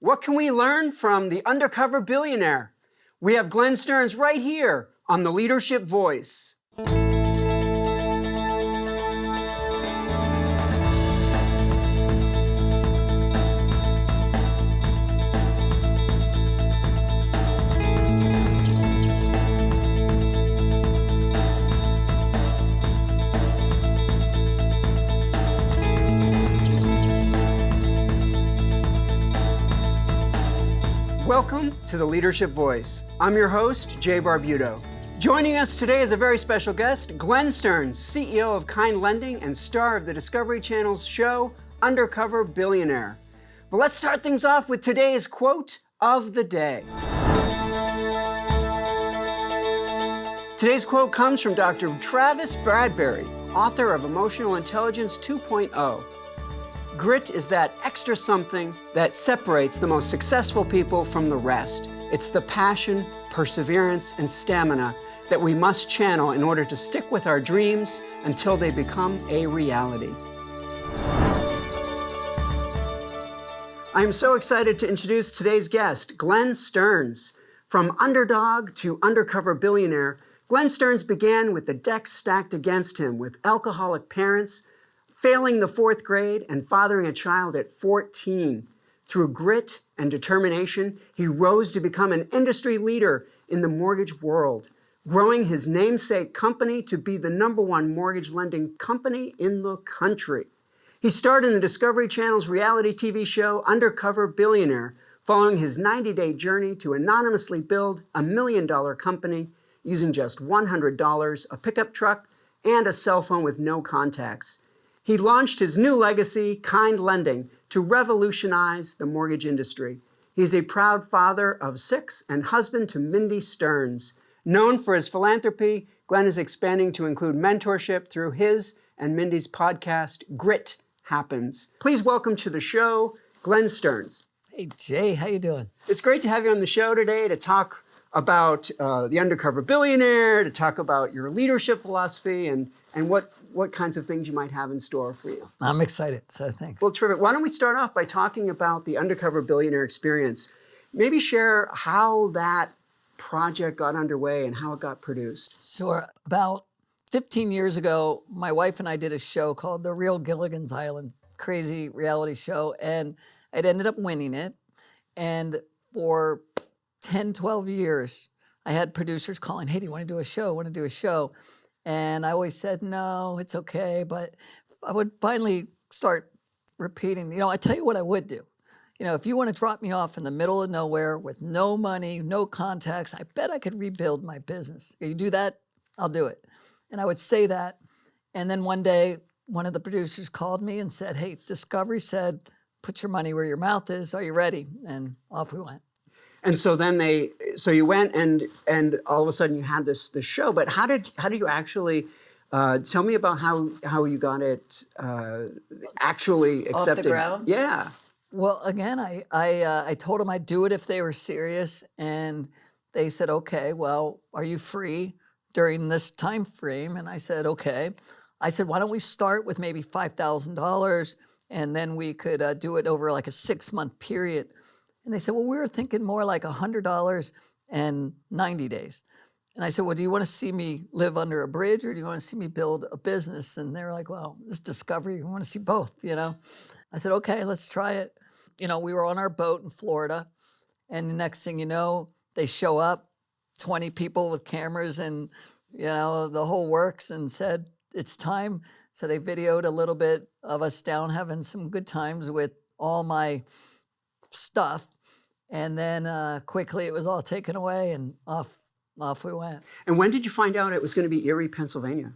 What can we learn from the Undercover Billionaire? We have Glenn Stearns right here on the Leadership Voice. Welcome to the Leadership Voice. I'm your host, Jay Barbuto. Joining us today is a very special guest, Glenn Stearns, CEO of Kind Lending and star of the Discovery Channel's show, Undercover Billionaire. But let's start things off with today's quote of the day. Today's quote comes from Dr. Travis Bradberry, author of Emotional Intelligence 2.0. Grit is that extra something that separates the most successful people from the rest. It's the passion, perseverance, and stamina that we must channel in order to stick with our dreams until they become a reality. I am so excited to introduce today's guest, Glenn Stearns. From underdog to undercover billionaire, Glenn Stearns began with the deck stacked against him with alcoholic parents, failing the fourth grade and fathering a child at 14. Through grit and determination, he rose to become an industry leader in the mortgage world, growing his namesake company to be the #1 mortgage lending company in the country. He starred in the Discovery Channel's reality TV show, Undercover Billionaire, following his 90-day journey to anonymously build a $1 million company using just $100, a pickup truck, and a cell phone with no contacts. He launched his new legacy, Kind Lending, to revolutionize the mortgage industry. He's a proud father of 6 and husband to Mindy Stearns. Known for his philanthropy, Glenn is expanding to include mentorship through his and Mindy's podcast, Grit Happens. Please welcome to the show, Glenn Stearns. Hey, Jay, how you doing? It's great to have you on the show today to talk about the Undercover Billionaire, to talk about your leadership philosophy and what kinds of things you might have in store for you. I'm excited, so thanks. Well, terrific. Why don't we start off by talking about the Undercover Billionaire experience? Maybe share how that project got underway and how it got produced. Sure. About 15 years ago, my wife and I did a show called The Real Gilligan's Island, crazy reality show, and it ended up winning it. And for 10, 12 years, I had producers calling, hey, do you want to do a show? Want to do a show? And I always said, no, it's okay. But I would finally start repeating, I tell you what I would do. If you want to drop me off in the middle of nowhere with no money, no contacts, I bet I could rebuild my business. You do that, I'll do it. And I would say that. And then one day, one of the producers called me and said, hey, Discovery said, put your money where your mouth is. Are you ready? And off we went. And so then you went and all of a sudden you had this show. But how did you actually tell me about how you got it actually accepted? Off the ground? Yeah. Well, again, I told them I'd do it if they were serious, and they said, okay, well, are you free during this time frame? And I said, okay. I said, why don't we start with maybe $5,000, and then we could do it over like a 6-month period. And they said, well, we were thinking more like $100 and 90 days. And I said, well, do you want to see me live under a bridge or do you want to see me build a business? And they were like, well, this Discovery, we want to see both, I said, okay, let's try it. We were on our boat in Florida, and the next thing you know, they show up, 20 people with cameras and, the whole works, and said, it's time. So they videoed a little bit of us down having some good times with all my stuff, and then quickly it was all taken away, and off we went. And when did you find out it was going to be Erie, Pennsylvania?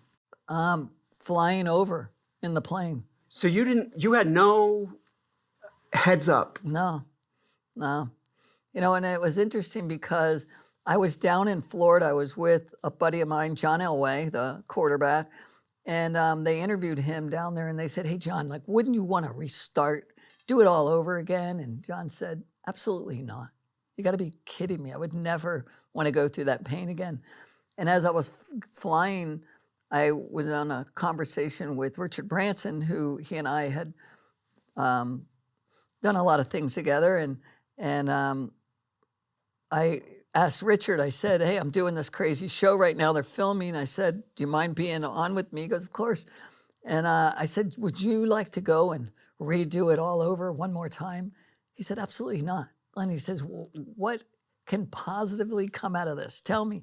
Flying over in the plane. So you had no heads up? No. And it was interesting because I was down in Florida. I was with a buddy of mine, John Elway, the quarterback, and they interviewed him down there, and they said, hey, John, wouldn't you want to restart, do it all over again? And John said, absolutely not. You got to be kidding me. I would never want to go through that pain again. And as I was flying, I was on a conversation with Richard Branson, who he and I had done a lot of things together. And I asked Richard, I said, hey, I'm doing this crazy show right now. They're filming. I said, do you mind being on with me? He goes, of course. And I said, would you like to go and redo it all over one more time? He said, absolutely not. And he says, well, what can positively come out of this? Tell me.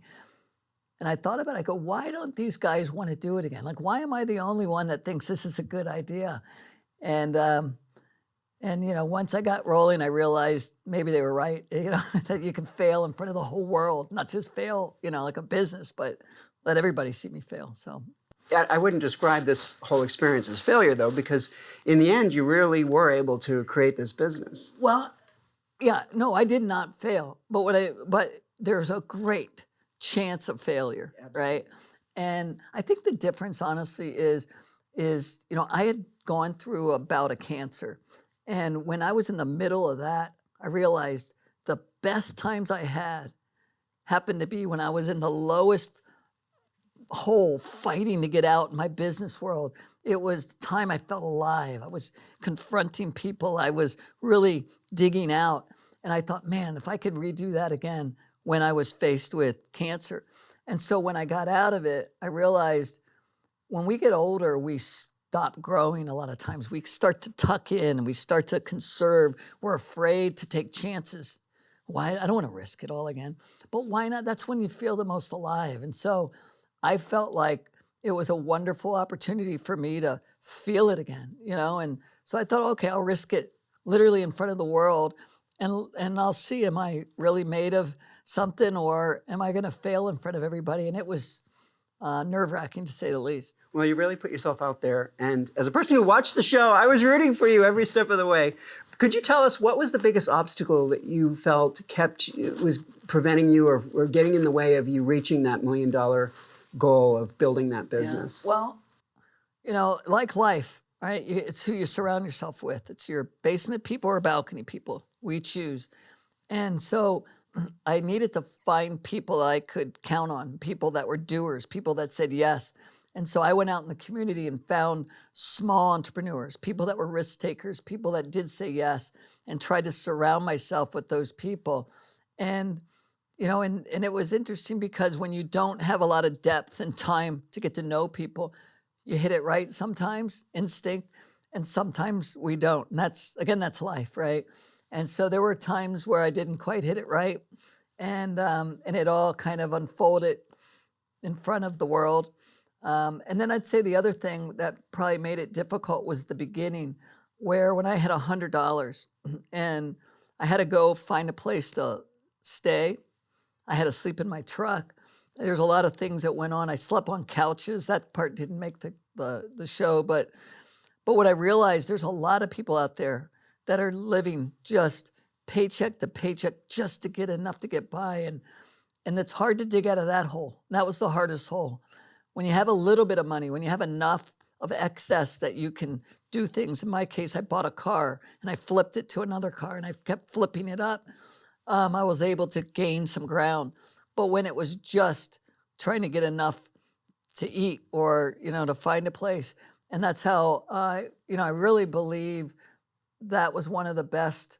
And I thought about it. I go, why don't these guys want to do it again? Like, why am I the only one that thinks this is a good idea? And once I got rolling, I realized maybe they were right, that you can fail in front of the whole world, not just fail, like a business, but let everybody see me fail. So I wouldn't describe this whole experience as failure, though, because in the end, you really were able to create this business. Well, yeah, no, I did not fail, but there's a great chance of failure, right? And I think the difference, honestly, is I had gone through a bout of cancer. And when I was in the middle of that, I realized the best times I had happened to be when I was in the lowest hole fighting to get out in my business world. It was time I felt alive. I was confronting people. I was really digging out. And I thought, man, if I could redo that again when I was faced with cancer. And so when I got out of it, I realized when we get older, we stop growing a lot of times. We start to tuck in and we start to conserve. We're afraid to take chances. Why? I don't want to risk it all again. But why not? That's when you feel the most alive. And so I felt like it was a wonderful opportunity for me to feel it again, And so I thought, okay, I'll risk it literally in front of the world and I'll see, am I really made of something or am I going to fail in front of everybody? And it was nerve-wracking to say the least. Well, you really put yourself out there. And as a person who watched the show, I was rooting for you every step of the way. Could you tell us what was the biggest obstacle that you felt was preventing you or getting in the way of you reaching that $1 million goal of building that business? Yeah. Well, like life, right? It's who you surround yourself with. It's your basement people or balcony people. We choose. And so I needed to find people I could count on, people that were doers, people that said yes. And so I went out in the community and found small entrepreneurs, people that were risk takers, people that did say yes, and tried to surround myself with those people. And and it was interesting because when you don't have a lot of depth and time to get to know people, you hit it right sometimes, instinct, and sometimes we don't. And that's life, right? And so there were times where I didn't quite hit it right, and it all kind of unfolded in front of the world. And then I'd say the other thing that probably made it difficult was the beginning, where when I had $100 and I had to go find a place to stay, I had to sleep in my truck. There's a lot of things that went on. I slept on couches. That part didn't make the show, but what I realized, there's a lot of people out there that are living just paycheck to paycheck just to get enough to get by. And it's hard to dig out of that hole. That was the hardest hole. When you have a little bit of money, when you have enough of excess that you can do things. In my case, I bought a car and I flipped it to another car and I kept flipping it up. I was able to gain some ground. But when it was just trying to get enough to eat or, to find a place, and that's how, I really believe that was one of the best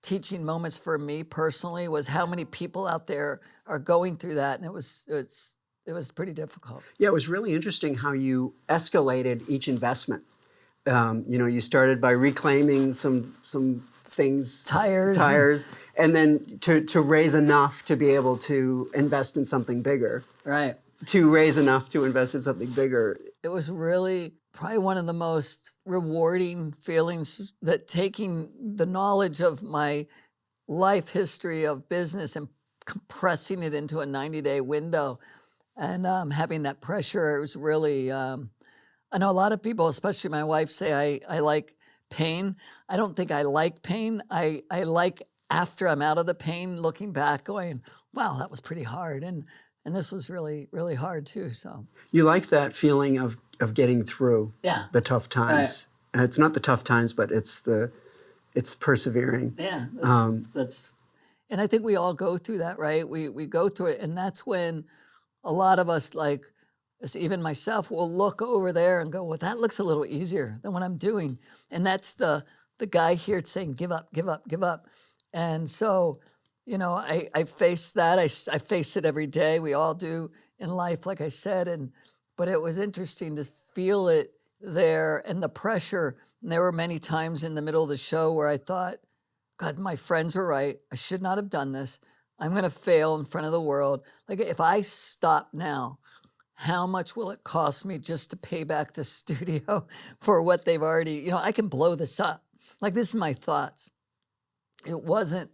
teaching moments for me personally, was how many people out there are going through that. And it was pretty difficult. Yeah, it was really interesting how you escalated each investment. You started by reclaiming some things, tires, and then to raise enough to be able to invest in something bigger. Right. To raise enough to invest in something bigger. It was really probably one of the most rewarding feelings, that taking the knowledge of my life history of business and compressing it into a 90-day window and having that pressure. It was really, I know a lot of people, especially my wife, say I like pain. I don't think I like pain. I like, after I'm out of the pain, looking back going, wow, that was pretty hard. And this was really, really hard too. So you like that feeling of getting through the tough times. Right. It's not the tough times, but it's persevering. Yeah, that's, and I think we all go through that, right? We go through it, and that's when a lot of us, like even myself, will look over there and go, well, that looks a little easier than what I'm doing. And that's the guy here saying, give up, give up, give up. And so, I face that. I face it every day. We all do in life, like I said. But it was interesting to feel it there and the pressure. And there were many times in the middle of the show where I thought, God, my friends were right. I should not have done this. I'm going to fail in front of the world. Like, if I stop now, how much will it cost me just to pay back the studio for what they've already, I can blow this up. Like, this is my thoughts. It wasn't,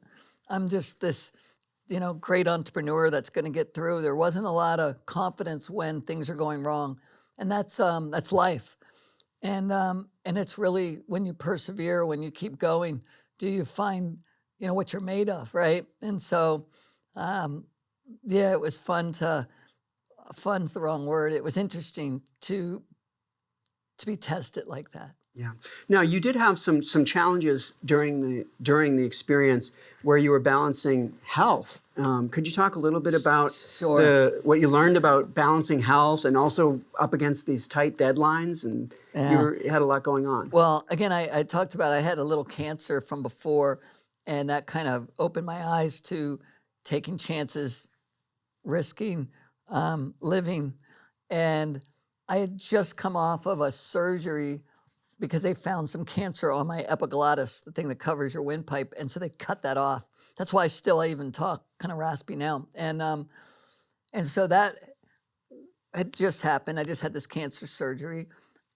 I'm just this, great entrepreneur that's going to get through. There wasn't a lot of confidence when things are going wrong. And that's life. And it's really when you persevere, when you keep going, do you find, what you're made of, right? And so, it was fun's the wrong word. It was interesting to be tested like that. Yeah. Now, you did have some challenges during the experience where you were balancing health. Could you talk a little bit about Sure. what you learned about balancing health and also up against these tight deadlines? And you had a lot going on. Well, again, I talked about I had a little cancer from before, and that kind of opened my eyes to taking chances, risking living. And I had just come off of a surgery because they found some cancer on my epiglottis, the thing that covers your windpipe. And so they cut that off. That's why I even talk kind of raspy now. And so that had just happened. I just had this cancer surgery.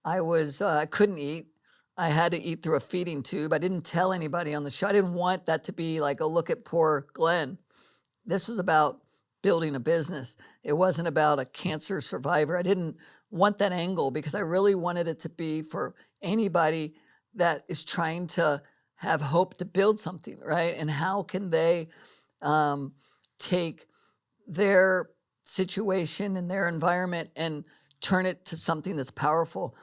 I couldn't eat. I had to eat through a feeding tube. I didn't tell anybody on the show. I didn't want that to be like, oh, look at poor Glenn. This was about building a business. It wasn't about a cancer survivor. I didn't want that angle because I really wanted it to be for anybody that is trying to have hope to build something, right? And how can they take their situation and their environment and turn it to something that's powerful?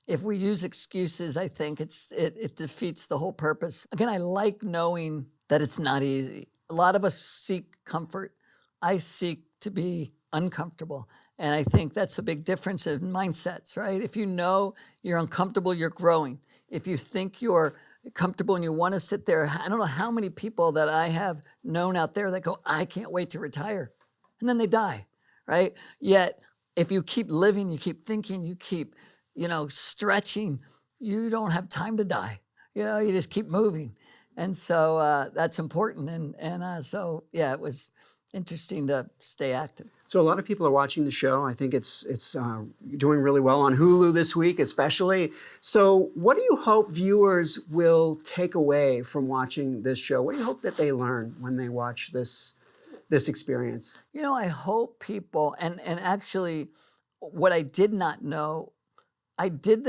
If we use excuses, I think it defeats the whole purpose. Again, I like knowing that it's not easy. A lot of us seek comfort. I seek to be uncomfortable. And I think that's a big difference in mindsets, right? If you know you're uncomfortable, you're growing. If you think you're comfortable and you want to sit there, I don't know how many people that I have known out there that go, I can't wait to retire. And then they die, right? Yet, if you keep living, you keep thinking, you keep, stretching, you don't have time to die. You just keep moving. And so that's important. So it was interesting to stay active. So a lot of people are watching the show. I think it's doing really well on Hulu this week, especially. So what do you hope viewers will take away from watching this show? What do you hope that they learn when they watch this experience? I hope people, and actually what I did not know, I did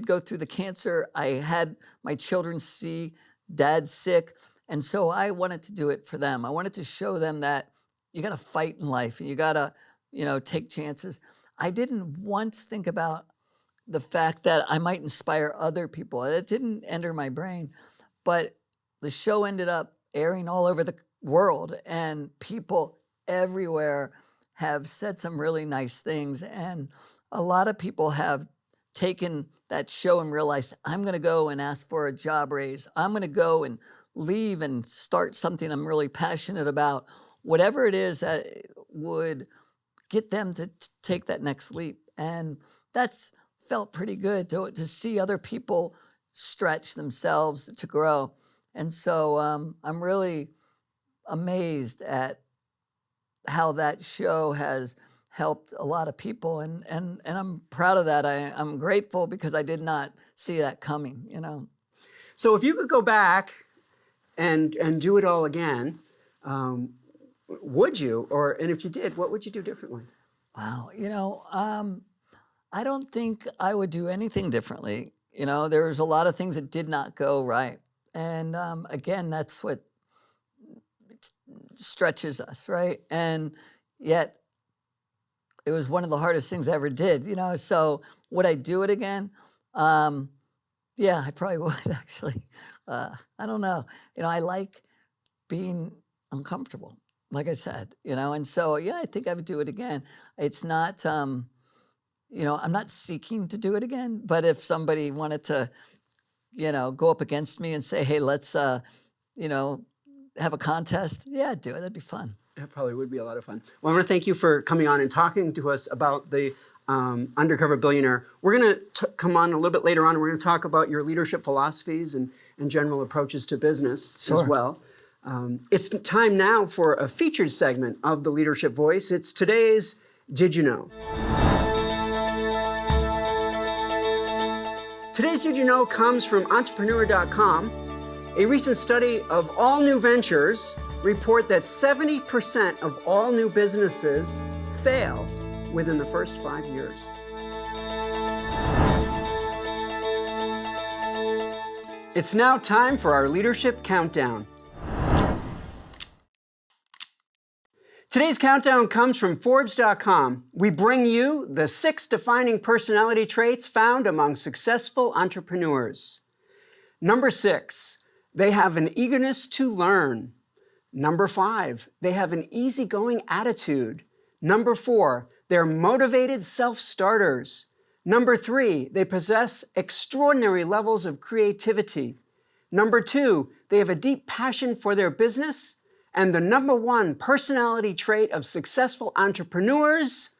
go through the cancer. I had my children see Dad sick. And so I wanted to do it for them. I wanted to show them that you got to fight in life and you got to, take chances. I didn't once think about the fact that I might inspire other people. It didn't enter my brain, but the show ended up airing all over the world and people everywhere have said some really nice things. And a lot of people have taken that show and realized, I'm going to go and ask for a job raise. I'm going to go and leave and start something I'm really passionate about. Whatever it is that would get them to take that next leap. And that's felt pretty good to see other people stretch themselves to grow. And so I'm really amazed at how that show has helped a lot of people. And I'm proud of that. I'm grateful because I did not see that coming, So if you could go back and do it all again, would you? And if you did, what would you do differently? Wow. I don't think I would do anything differently. There's a lot of things that did not go right. And again, that's what stretches us, right? And yet it was one of the hardest things I ever did, So would I do it again? Yeah, I probably would actually. I don't know. I like being uncomfortable, like I said, and so, I think I would do it again. It's not, I'm not seeking to do it again, but if somebody wanted to, go up against me and say, hey, let's have a contest, yeah, do it. That'd be fun. That probably would be a lot of fun. Well, I want to thank you for coming on and talking to us about the Undercover Billionaire. We're going to come on a little bit later on, and we're going to talk about your leadership philosophies and general approaches to business as well. It's time now for a featured segment of the Leadership Voice. It's today's Did You Know? Today's Did You Know comes from entrepreneur.com. A recent study of all new ventures report that 70% of all new businesses fail within the first 5 years. It's now time for our Leadership Countdown. Today's countdown comes from Forbes.com. We bring you the 6 defining personality traits found among successful entrepreneurs. Number 6, they have an eagerness to learn. Number 5, they have an easygoing attitude. Number 4, they're motivated self-starters. Number 3, they possess extraordinary levels of creativity. Number 2, they have a deep passion for their business. And the number 1 personality trait of successful entrepreneurs,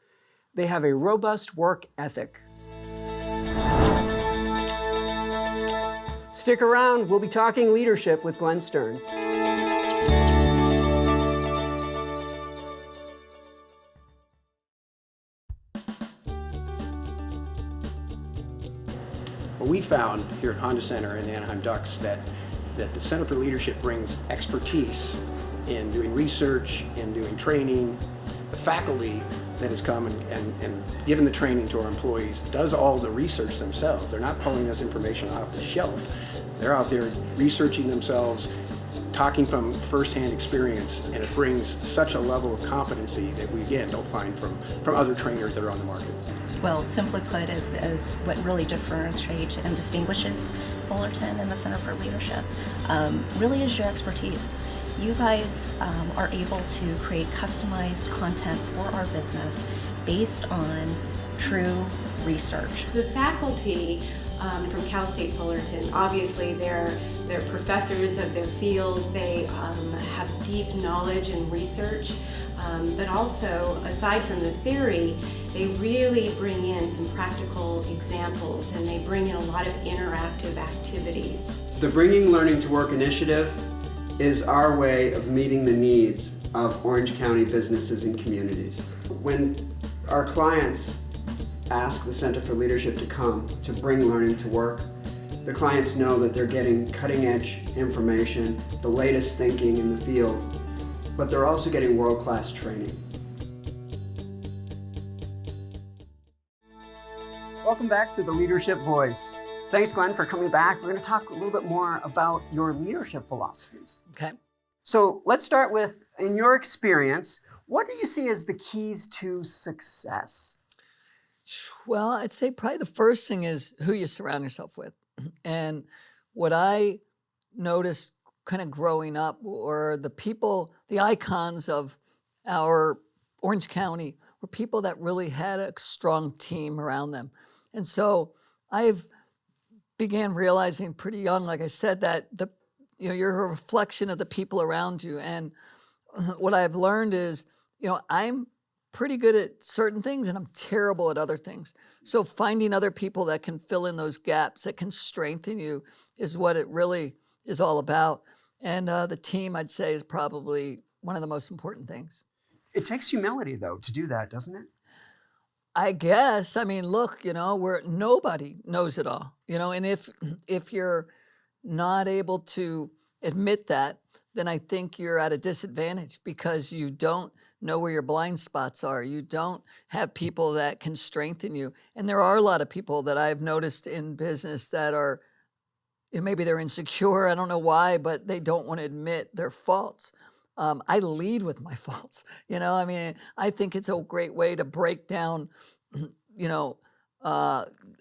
they have a robust work ethic. Stick around, we'll be talking leadership with Glenn Stearns. Well, we found here at Honda Center and the Anaheim Ducks that the Center for Leadership brings expertise in doing research, in doing training. The faculty that has come and given the training to our employees does all the research themselves. They're not pulling this information off the shelf. They're out there researching themselves, talking from firsthand experience, and it brings such a level of competency that we, again, don't find from other trainers that are on the market. Well, simply put, is what really differentiates and distinguishes Fullerton and the Center for Leadership, really is your expertise. You guys are able to create customized content for our business based on true research. The faculty from Cal State Fullerton, obviously they're professors of their field. They have deep knowledge and research, but also, aside from the theory, they really bring in some practical examples, and they bring in a lot of interactive activities. The Bringing Learning to Work initiative is our way of meeting the needs of Orange County businesses and communities. When our clients ask the Center for Leadership to come to bring learning to work, the clients know that they're getting cutting-edge information, the latest thinking in the field, but they're also getting world-class training. Welcome back to the Leadership Voice. Thanks, Glenn, for coming back. We're going to talk a little bit more about your leadership philosophies. Okay. So let's start with, in your experience, what do you see as the keys to success? Well, I'd say probably the first thing is who you surround yourself with. And what I noticed kind of growing up were the people, the icons of our Orange County were people that really had a strong team around them. And so I've began realizing pretty young, like I said, that you're a reflection of the people around you. And what I've learned is, I'm pretty good at certain things and I'm terrible at other things. So finding other people that can fill in those gaps, that can strengthen you, is what it really is all about. And the team, I'd say, is probably one of the most important things. It takes humility, though, to do that, doesn't it? I guess. I mean, look, nobody knows it all, and if you're not able to admit that, then I think you're at a disadvantage because you don't know where your blind spots are. You don't have people that can strengthen you. And there are a lot of people that I've noticed in business that are, maybe they're insecure. I don't know why, but they don't want to admit their faults. I lead with my faults. I think it's a great way to break down,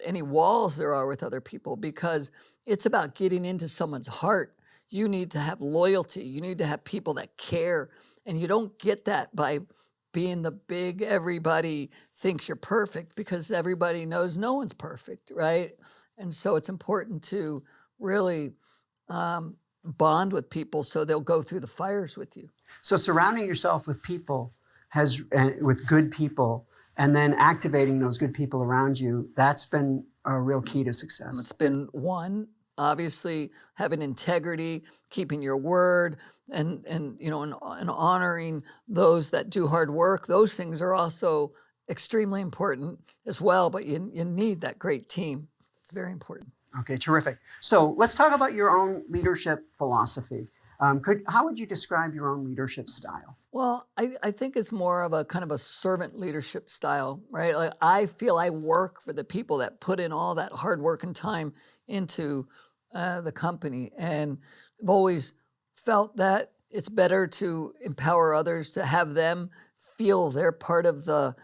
any walls there are with other people, because it's about getting into someone's heart. You need to have loyalty. You need to have people that care. And you don't get that by being the big, everybody thinks you're perfect, because everybody knows no one's perfect, right? And so it's important to really bond with people so they'll go through the fires with you. So surrounding yourself with people with good people, and then activating those good people around you, that's been a real key to success. It's been one, obviously having integrity, keeping your word, and honoring those that do hard work. Those things are also extremely important as well, but you need that great team. It's very important. Okay, terrific. So let's talk about your own leadership philosophy. How would you describe your own leadership style? Well, I think it's more of a kind of a servant leadership style, right? Like I feel I work for the people that put in all that hard work and time into the company. And I've always felt that it's better to empower others, to have them feel they're part of the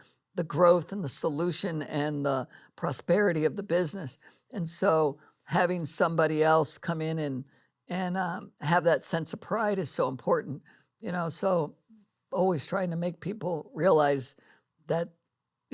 growth and the solution and the prosperity of the business. And so having somebody else come in and have that sense of pride is so important, so always trying to make people realize that,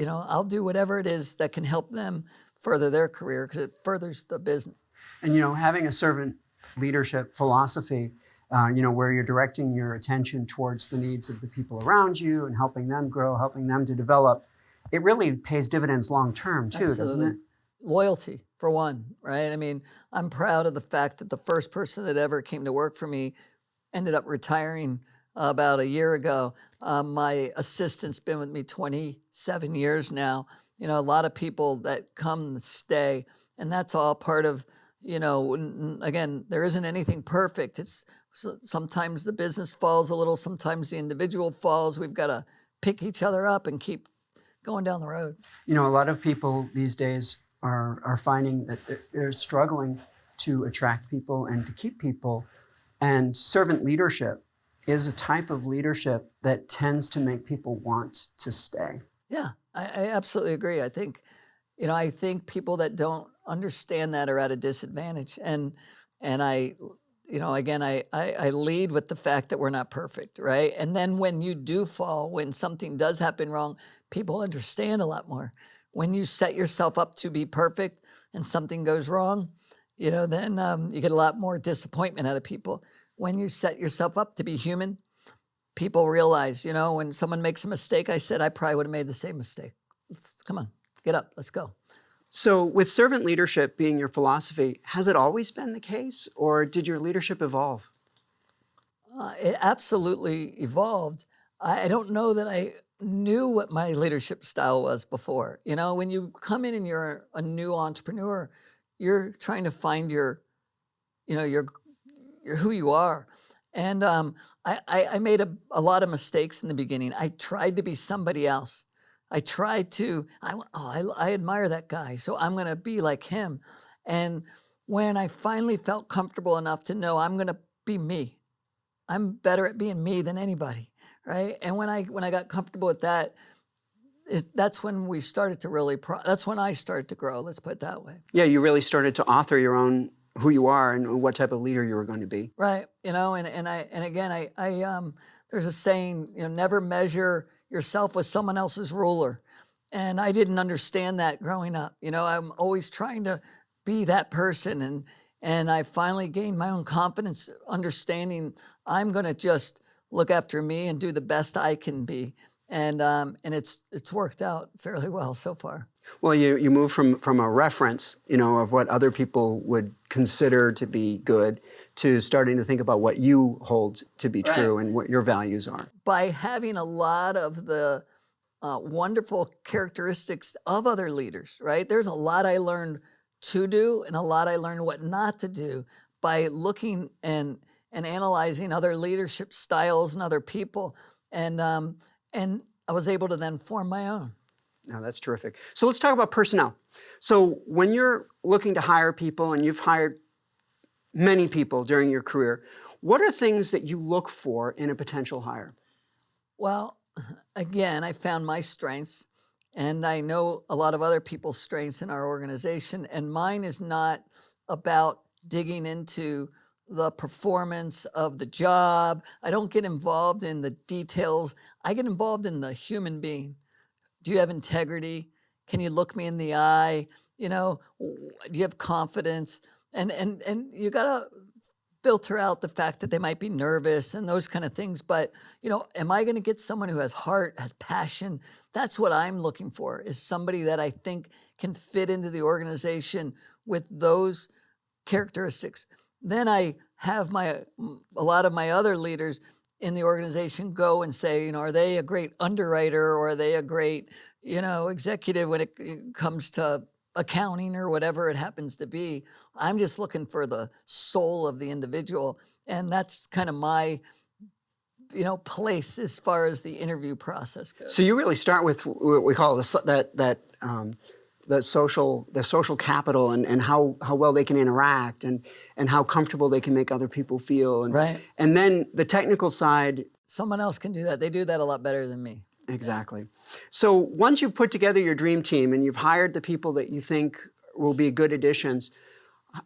I'll do whatever it is that can help them further their career because it furthers the business. And, having a servant leadership philosophy, where you're directing your attention towards the needs of the people around you and helping them grow, helping them to develop, it really pays dividends long term too, doesn't it? Loyalty, for one, right? I mean, I'm proud of the fact that the first person that ever came to work for me ended up retiring about a year ago. My assistant's been with me 27 years now. A lot of people that come and stay, and that's all part of, again, there isn't anything perfect. It's sometimes the business falls a little, sometimes the individual falls. We've got to pick each other up and keep going down the road. A lot of people these days are finding that they're struggling to attract people and to keep people. And servant leadership is a type of leadership that tends to make people want to stay. Yeah, I absolutely agree. I think, I think people that don't understand that are at a disadvantage. And I, again, I lead with the fact that we're not perfect, right? And then when you do fall, when something does happen wrong, people understand a lot more. When you set yourself up to be perfect and something goes wrong, then you get a lot more disappointment out of people. When you set yourself up to be human, people realize, when someone makes a mistake, I said, I probably would have made the same mistake. Come on, get up, let's go. So with servant leadership being your philosophy, has it always been the case, or did your leadership evolve? It absolutely evolved. I don't know that I knew what my leadership style was before. When you come in and you're a new entrepreneur, you're trying to find your who you are. And I made a lot of mistakes in the beginning. I tried to be somebody else. I admire that guy, so I'm going to be like him. And when I finally felt comfortable enough to know I'm going to be me, I'm better at being me than anybody, right? And when I got comfortable with that, that's when we started to really, that's when I started to grow, let's put it that way. Yeah, you really started to author your own who you are and what type of leader you were going to be. Right, and again, there's a saying, never measure yourself with someone else's ruler. And I didn't understand that growing up. I'm always trying to be that person, and I finally gained my own confidence, understanding I'm going to just look after me and do the best I can be. And it's worked out fairly well so far. Well, you move from a reference, of what other people would consider to be good to starting to think about what you hold to be true and what your values are. By having a lot of the wonderful characteristics of other leaders, right? There's a lot I learned to do and a lot I learned what not to do by looking and analyzing other leadership styles and other people. And I was able to then form my own. Oh, that's terrific. So let's talk about personnel. So when you're looking to hire people, and you've hired many people during your career, what are things that you look for in a potential hire? Well, again, I found my strengths, and I know a lot of other people's strengths in our organization, and mine is not about digging into the performance of the job. I don't get involved in the details. I get involved in the human being. Do you have integrity? Can you look me in the eye? Do you have confidence? And you gotta filter out the fact that they might be nervous and those kind of things. But, am I going to get someone who has heart, has passion? That's what I'm looking for, is somebody that I think can fit into the organization with those characteristics. Then I have a lot of my other leaders in the organization go and say, are they a great underwriter, or are they a great, executive when it comes to accounting or whatever it happens to be. I'm just looking for the soul of the individual. And that's kind of my, place as far as the interview process goes. So you really start with what we call the social capital, and how well they can interact, and how comfortable they can make other people feel. And, right. And then the technical side. Someone else can do that. They do that a lot better than me. Exactly. So once you've put together your dream team and you've hired the people that you think will be good additions,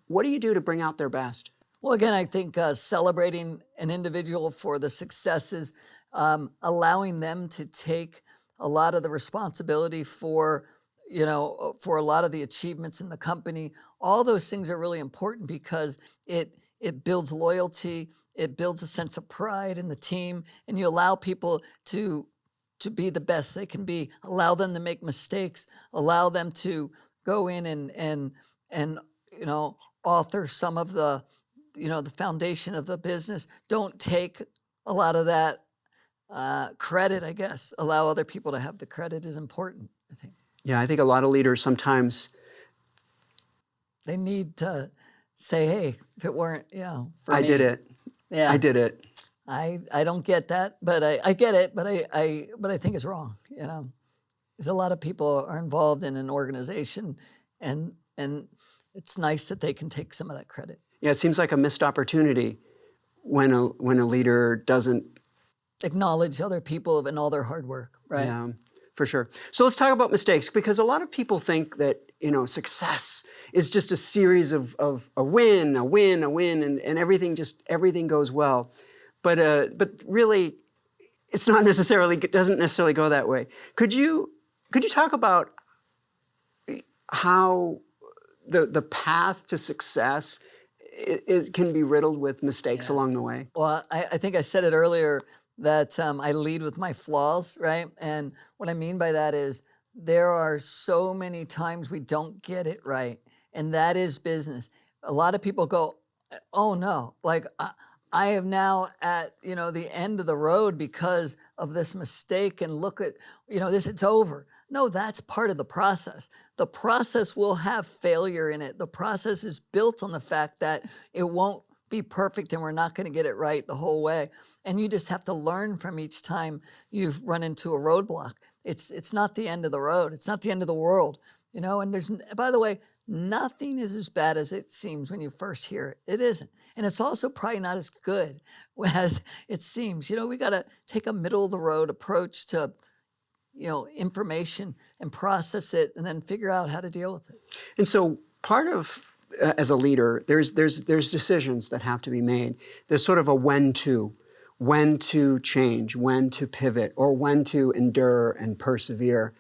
what do you do to bring out their best? Well, again, I think celebrating an individual for the successes, allowing them to take a lot of the responsibility for a lot of the achievements in the company. All those things are really important because it builds loyalty, it builds a sense of pride in the team, and you allow people to be the best they can be, allow them to make mistakes, allow them to go in and author some of the, the foundation of the business. Don't take a lot of that credit, I guess. Allow other people to have the credit is important, I think. Yeah, I think a lot of leaders sometimes they need to say, hey, if it weren't, for me. I did it. Yeah. I did it. I don't get that, but I get it, but I think it's wrong, There's a lot of people are involved in an organization, and it's nice that they can take some of that credit. Yeah, it seems like a missed opportunity when a leader doesn't acknowledge other people and all their hard work, right? Yeah, for sure. So let's talk about mistakes, because a lot of people think that success is just a series of a win, and everything goes well. But really, it's not necessarily, it doesn't necessarily go that way. Could you talk about how the path to success can be riddled with mistakes along the way? Well, I think I said it earlier that I lead with my flaws, right? And what I mean by that is there are so many times we don't get it right, and that is business. A lot of people go, oh no, like I am now at, the end of the road because of this mistake, and look at, it's over. No, that's part of the process. The process will have failure in it. The process is built on the fact that it won't be perfect and we're not going to get it right the whole way. And you just have to learn from each time you've run into a roadblock. It's not the end of the road. It's not the end of the world, and by the way, nothing is as bad as it seems when you first hear it. It isn't. And it's also probably not as good as it seems. We got to take a middle of the road approach to, information and process it and then figure out how to deal with it. And so part of, as a leader, there's decisions that have to be made. There's sort of a when to change, when to pivot, or when to endure and persevere.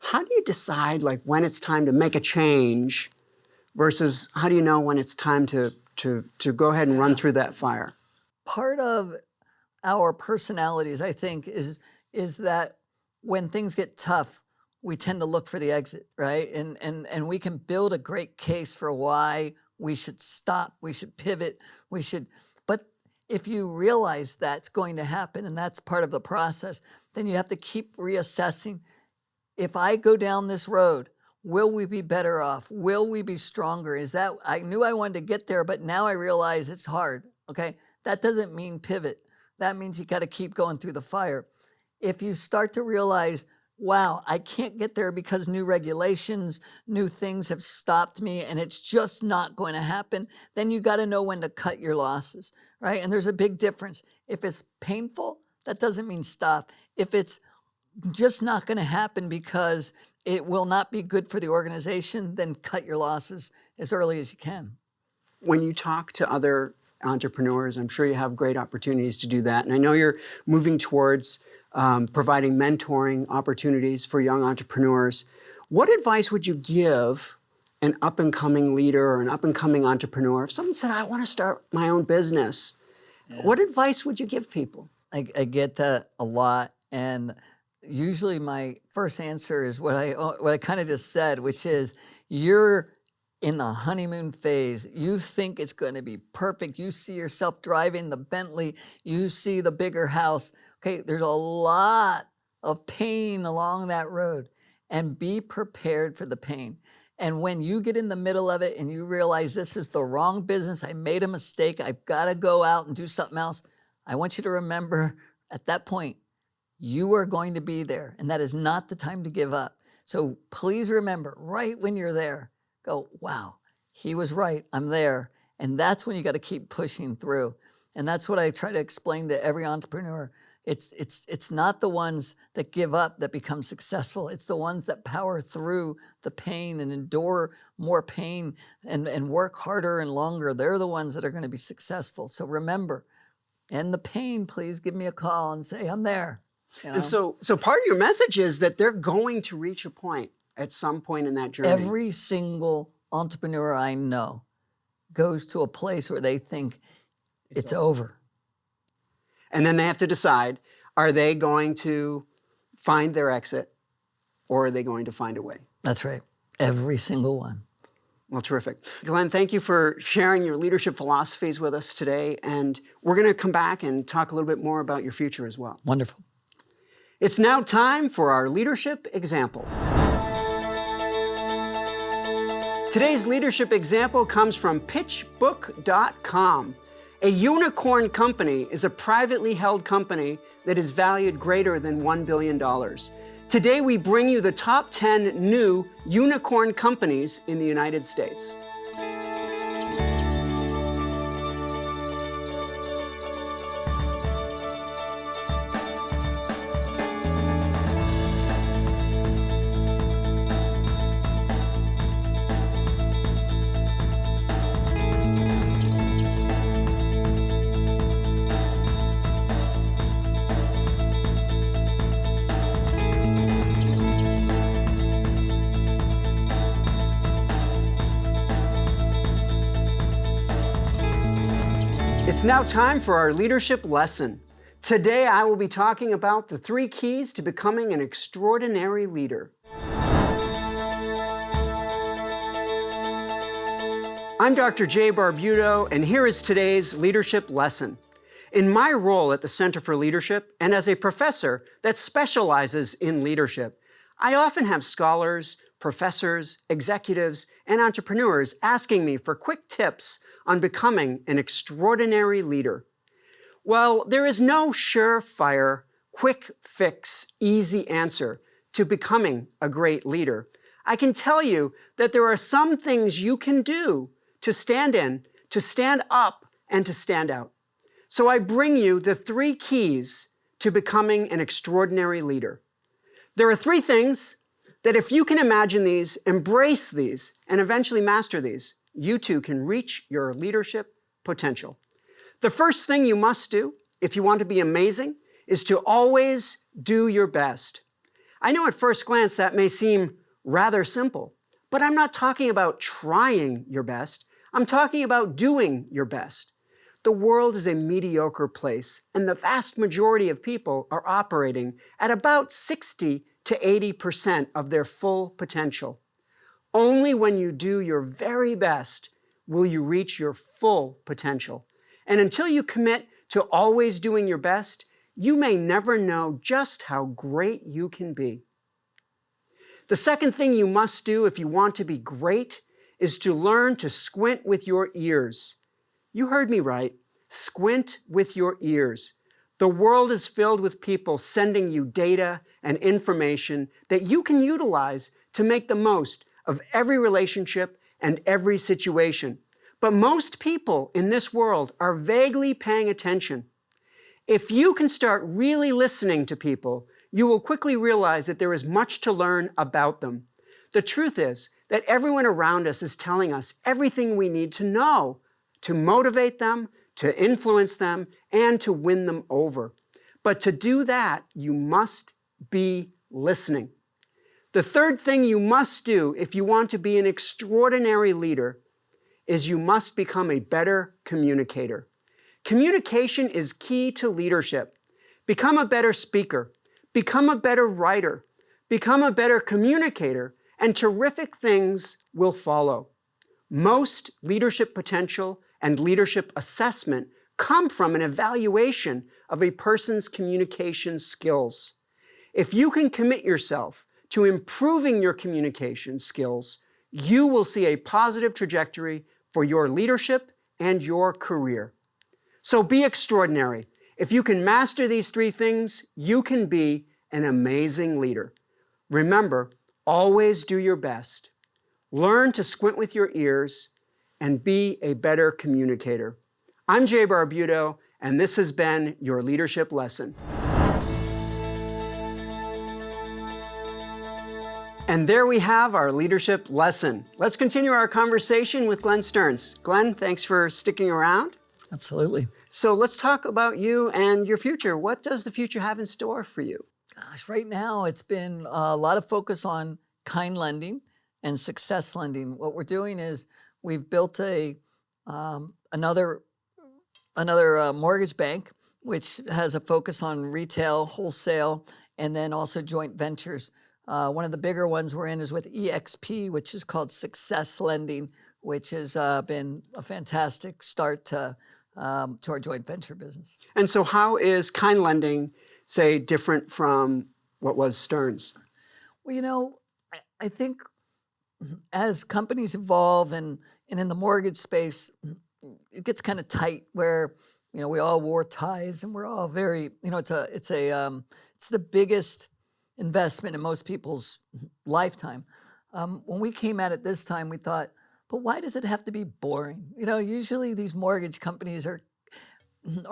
How do you decide when it's time to make a change versus how do you know when it's time to go ahead and run through that fire? Part of our personalities, I think, is that when things get tough, we tend to look for the exit, right? And we can build a great case for why we should stop, we should pivot, but if you realize that's going to happen and that's part of the process, then you have to keep reassessing. If I go down this road, will we be better off? Will we be stronger? I knew I wanted to get there, but now I realize it's hard, okay? That doesn't mean pivot. That means you got to keep going through the fire. If you start to realize, wow, I can't get there because new regulations, new things have stopped me and it's just not going to happen, then you got to know when to cut your losses, right? And there's a big difference. If it's painful, that doesn't mean stop. If it's just not going to happen because it will not be good for the organization, then cut your losses as early as you can. When you talk to other entrepreneurs, I'm sure you have great opportunities to do that. And I know you're moving towards providing mentoring opportunities for young entrepreneurs. What advice would you give an up-and-coming leader or an up-and-coming entrepreneur, if someone said, I want to start my own business, what advice would you give people? I get that a lot, and usually my first answer is what I kind of just said, which is you're in the honeymoon phase. You think it's going to be perfect. You see yourself driving the Bentley. You see the bigger house. Okay, there's a lot of pain along that road, and be prepared for the pain. And when you get in the middle of it and you realize this is the wrong business, I made a mistake, I've got to go out and do something else, I want you to remember at that point, you are going to be there, and that is not the time to give up. So please remember, right when you're there, go, wow, he was right, I'm there. And that's when you got to keep pushing through. And that's what I try to explain to every entrepreneur. It's not the ones that give up that become successful. It's the ones that power through the pain and endure more pain and work harder and longer. They're the ones that are going to be successful. So remember, in the pain, please give me a call and say, I'm there. You know? And so part of your message is that they're going to reach a point at some point in that journey. Every single entrepreneur I know goes to a place where they think it's over. And then they have to decide, are they going to find their exit or are they going to find a way? That's right. Every single one. Well, terrific. Glenn, thank you for sharing your leadership philosophies with us today. And we're going to come back and talk a little bit more about your future as well. Wonderful. It's now time for our leadership example. Today's leadership example comes from pitchbook.com. A unicorn company is a privately held company that is valued greater than $1 billion. Today, we bring you the top 10 new unicorn companies in the United States. It's now time for our leadership lesson. Today, I will be talking about the 3 keys to becoming an extraordinary leader. I'm Dr. Jay Barbuto, and here is today's leadership lesson. In my role at the Center for Leadership and as a professor that specializes in leadership, I often have scholars, professors, executives, and entrepreneurs asking me for quick tips on becoming an extraordinary leader. Well, there is no surefire, quick fix, easy answer to becoming a great leader. I can tell you that there are some things you can do to stand in, to stand up, and to stand out. So I bring you the 3 keys to becoming an extraordinary leader. There are 3 things that if you can imagine these, embrace these, and eventually master these, you too can reach your leadership potential. The first thing you must do, if you want to be amazing, is to always do your best. I know at first glance that may seem rather simple, but I'm not talking about trying your best. I'm talking about doing your best. The world is a mediocre place, and the vast majority of people are operating at about 60 to 80% of their full potential. Only when you do your very best will you reach your full potential. And until you commit to always doing your best, you may never know just how great you can be. The second thing you must do if you want to be great is to learn to squint with your ears. You heard me right. Squint with your ears. The world is filled with people sending you data and information that you can utilize to make the most of every relationship and every situation. But most people in this world are vaguely paying attention. If you can start really listening to people, you will quickly realize that there is much to learn about them. The truth is that everyone around us is telling us everything we need to know to motivate them, to influence them, and to win them over. But to do that, you must be listening. The third thing you must do if you want to be an extraordinary leader is you must become a better communicator. Communication is key to leadership. Become a better speaker, become a better writer, become a better communicator, and terrific things will follow. Most leadership potential and leadership assessment come from an evaluation of a person's communication skills. If you can commit yourself to improving your communication skills, you will see a positive trajectory for your leadership and your career. So be extraordinary. If you can master these three things, you can be an amazing leader. Remember, always do your best. Learn to squint with your ears and be a better communicator. I'm Jay Barbuto, and this has been your leadership lesson. And there we have our leadership lesson. Let's continue our conversation with Glenn Stearns. Glenn, thanks for sticking around. Absolutely. So let's talk about you and your future. What does the future have in store for you? Gosh, right now it's been a lot of focus on kind lending and success lending. What we're doing is we've built another mortgage bank, which has a focus on retail, wholesale, and then also joint ventures. One of the bigger ones we're in is with Ep8, which is called Success Lending, which has been a fantastic start to our joint venture business. And so how is kind lending, say, different from what was Stearns? Well, I think as companies evolve and in the mortgage space, it gets kind of tight where, we all wore ties and we're all very, it's the biggest investment in most people's lifetime. When we came at it this time, we thought, but why does it have to be boring? Usually these mortgage companies are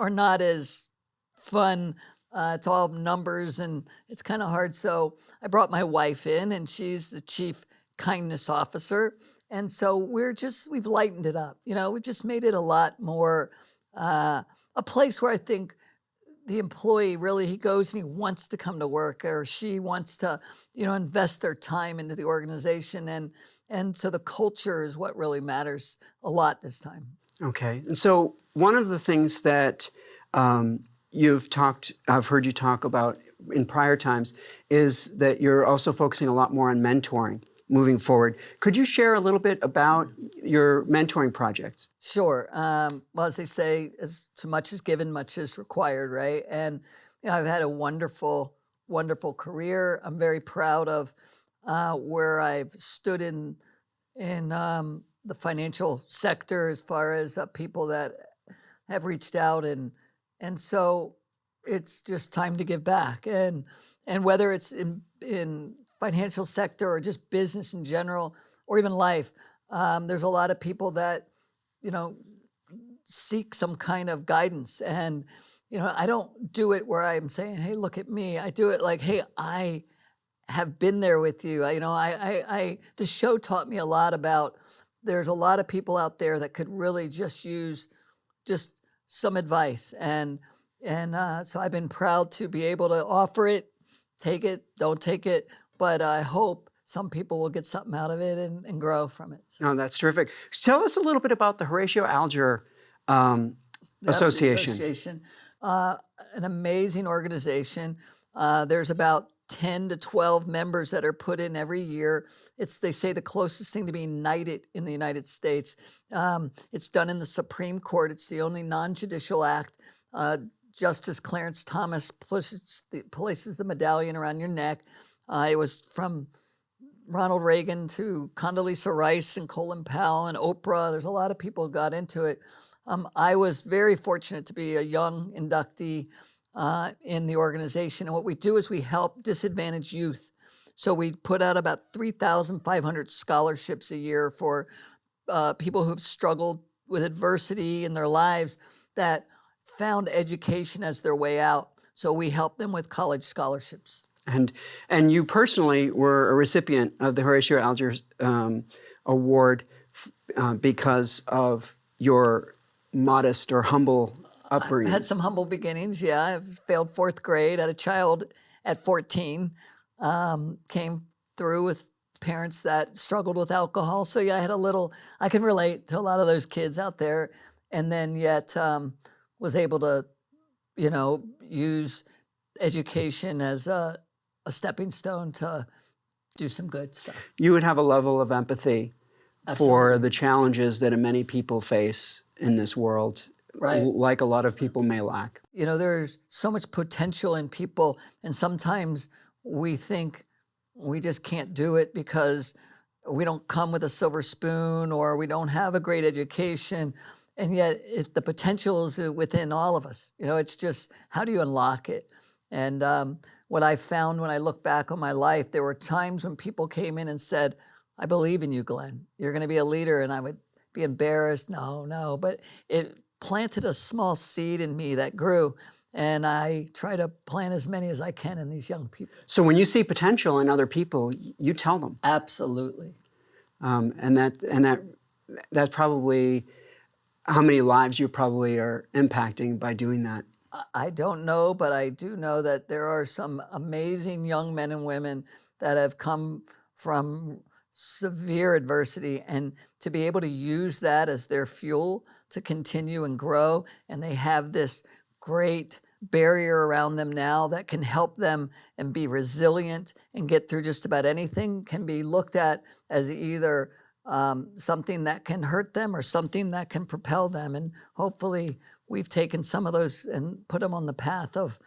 not as fun. It's all numbers and it's kind of hard. So I brought my wife in and she's the chief kindness officer. And so we've lightened it up. We've just made it a lot more a place where I think the employee really, he goes and he wants to come to work or she wants to, invest their time into the organization. And so the culture is what really matters a lot this time. Okay. And so one of the things that I've heard you talk about in prior times is that you're also focusing a lot more on mentoring moving forward. Could you share a little bit about your mentoring projects? Sure. Well, as they say, as much is given, much is required, right? And I've had a wonderful, wonderful career. I'm very proud of where I've stood in the financial sector as far as people that have reached out, and so it's just time to give back. And whether it's in financial sector or just business in general, or even life, there's a lot of people that seek some kind of guidance. And I don't do it where I'm saying, hey, look at me. I do it like, hey, I have been there with you. The show taught me a lot about there's a lot of people out there that could really just use just some advice. And so I've been proud to be able to offer it. Take it, don't take it, but I hope some people will get something out of it and grow from it. Oh, that's terrific. Tell us a little bit about the Horatio Alger Association. Association, an amazing organization. There's about 10 to 12 members that are put in every year. They say the closest thing to being knighted in the United States. It's done in the Supreme Court. It's the only non-judicial act. Justice Clarence Thomas places the medallion around your neck. It was from Ronald Reagan to Condoleezza Rice and Colin Powell and Oprah. There's a lot of people who got into it. I was very fortunate to be a young inductee in the organization. And what we do is we help disadvantaged youth. So we put out about 3,500 scholarships a year for people who've struggled with adversity in their lives that found education as their way out. So we help them with college scholarships. And you personally were a recipient of the Horatio Alger Award because of your modest or humble upbringing. I've had some humble beginnings, yeah. I've failed fourth grade, had a child at 14, came through with parents that struggled with alcohol. So yeah, I can relate to a lot of those kids out there, and then yet was able to, use education as a stepping stone to do some good stuff. You would have a level of empathy for Absolutely. the challenges that many people face in this world, Right. like a lot of people may lack. There's so much potential in people, and sometimes we think we just can't do it because we don't come with a silver spoon or we don't have a great education. And yet the potential is within all of us. It's just, how do you unlock it? And what I found when I look back on my life, there were times when people came in and said, I believe in you, Glenn. You're going to be a leader. And I would be embarrassed. No. But it planted a small seed in me that grew. And I try to plant as many as I can in these young people. So when you see potential in other people, you tell them. Absolutely. And that's probably how many lives you probably are impacting by doing that. I don't know, but I do know that there are some amazing young men and women that have come from severe adversity, and to be able to use that as their fuel to continue and grow. And they have this great barrier around them now that can help them and be resilient and get through just about anything, can be looked at as either something that can hurt them or something that can propel them. And hopefully we've taken some of those and put them on the path of,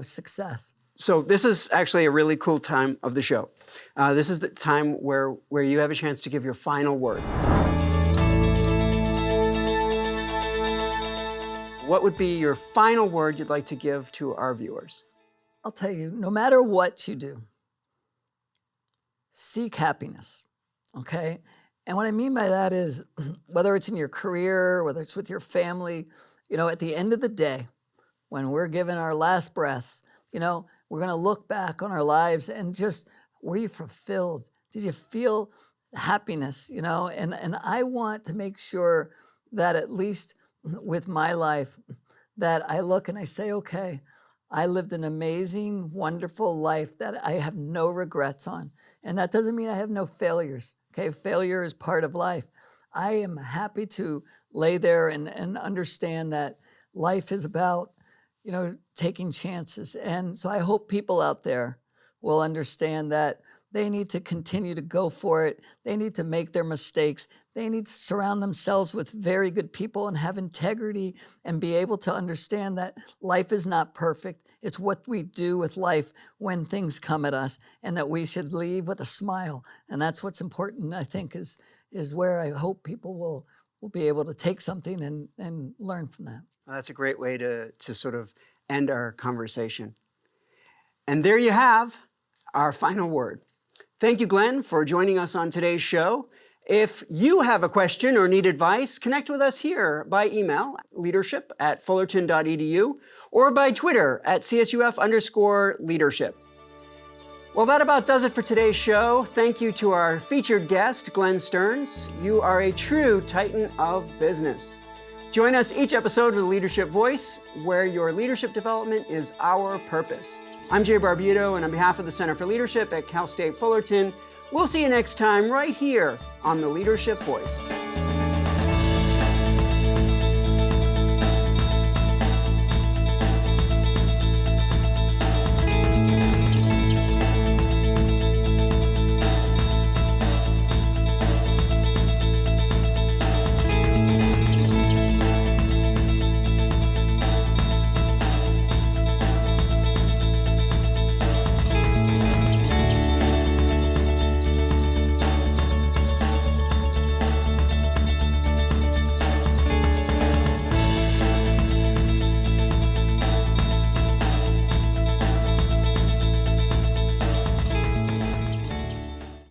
success. So this is actually a really cool time of the show. This is the time where you have a chance to give your final word. What would be your final word you'd like to give to our viewers? I'll tell you, no matter what you do, seek happiness, okay? And what I mean by that is, whether it's in your career, whether it's with your family, at the end of the day, when we're given our last breaths, we're going to look back on our lives and just, were you fulfilled? Did you feel happiness? And I want to make sure that at least with my life, that I look and I say, okay, I lived an amazing, wonderful life that I have no regrets on. And that doesn't mean I have no failures. Okay, failure is part of life. I am happy to lay there and understand that life is about, taking chances. And so I hope people out there will understand that they need to continue to go for it. They need to make their mistakes. They need to surround themselves with very good people and have integrity and be able to understand that life is not perfect. It's what we do with life when things come at us, and that we should leave with a smile. And that's what's important, I think, is where I hope people will be able to take something and learn from that. Well, that's a great way to sort of end our conversation. And there you have our final word. Thank you, Glenn, for joining us on today's show. If you have a question or need advice, connect with us here by email, leadership@fullerton.edu, or by Twitter @CSUF_leadership. Well, that about does it for today's show. Thank you to our featured guest, Glenn Stearns. You are a true titan of business. Join us each episode with Leadership Voice, where your leadership development is our purpose. I'm Jay Barbuto, and on behalf of the Center for Leadership at Cal State Fullerton, we'll see you next time right here on the Leadership Voice.